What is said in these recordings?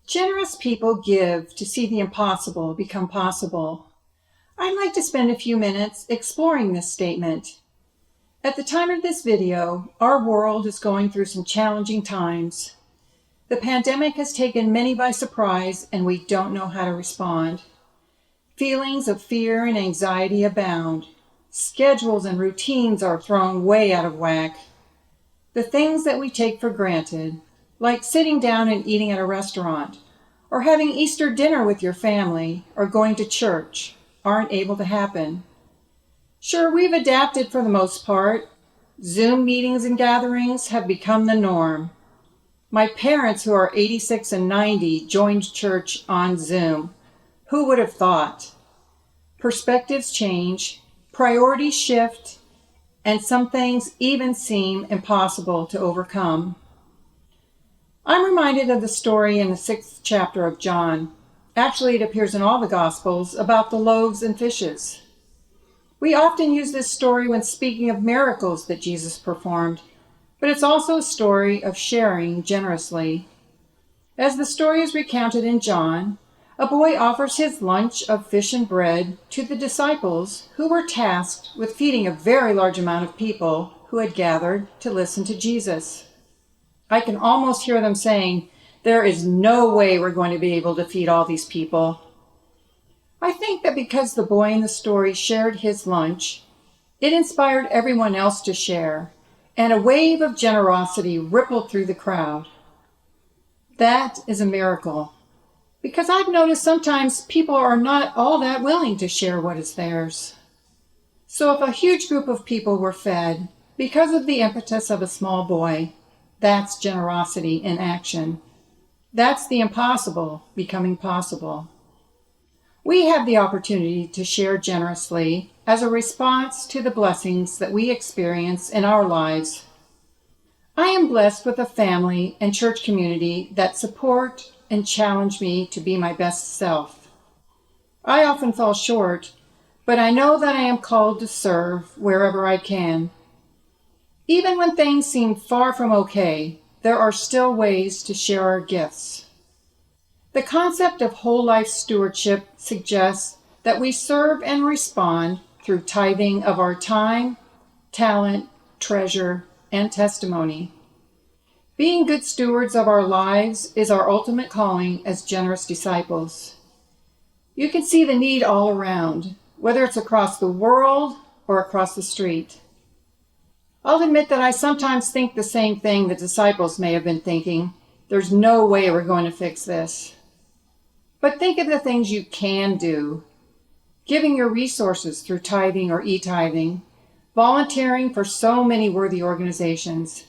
Generous people give to see the impossible become possible. I'd like to spend a few minutes exploring this statement. At the time of this video, our world is going through some challenging times. The pandemic has taken many by surprise, and we don't know how to respond. Feelings of fear and anxiety abound. Schedules and routines are thrown way out of whack. The things that we take for granted, like sitting down and eating at a restaurant, or having Easter dinner with your family, or going to church, aren't able to happen. Sure, we've adapted for the most part. Zoom meetings and gatherings have become the norm. My parents, who are 86 and 90, joined church on Zoom. Who would have thought? Perspectives change, priorities shift, and some things even seem impossible to overcome. I'm reminded of the story in the 6th chapter of John. Actually, it appears in all the Gospels about the loaves and fishes. We often use this story when speaking of miracles that Jesus performed, but it's also a story of sharing generously. As the story is recounted in John, a boy offers his lunch of fish and bread to the disciples who were tasked with feeding a very large amount of people who had gathered to listen to Jesus. I can almost hear them saying, "There is no way we're going to be able to feed all these people." I think that because the boy in the story shared his lunch, it inspired everyone else to share, and a wave of generosity rippled through the crowd. That is a miracle, because I've noticed sometimes people are not all that willing to share what is theirs. So if a huge group of people were fed because of the impetus of a small boy, that's generosity in action. That's the impossible becoming possible. We have the opportunity to share generously as a response to the blessings that we experience in our lives. I am blessed with a family and church community that support and challenge me to be my best self. I often fall short, but I know that I am called to serve wherever I can. Even when things seem far from okay, there are still ways to share our gifts. The concept of whole life stewardship suggests that we serve and respond through tithing of our time, talent, treasure, and testimony. Being good stewards of our lives is our ultimate calling as generous disciples. You can see the need all around, whether it's across the world or across the street. I'll admit that I sometimes think the same thing the disciples may have been thinking. There's no way we're going to fix this. But think of the things you can do. Giving your resources through tithing or e-tithing, volunteering for so many worthy organizations,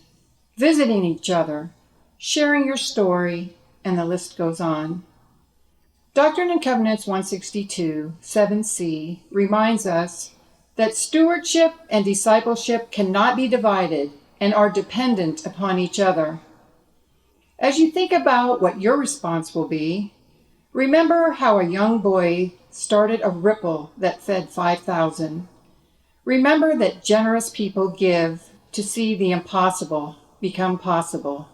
visiting each other, sharing your story, and the list goes on. Doctrine and Covenants 162, 7c reminds us that stewardship and discipleship cannot be divided and are dependent upon each other. As you think about what your response will be, remember how a young boy started a ripple that fed 5,000. Remember that generous people give to see the impossible become possible.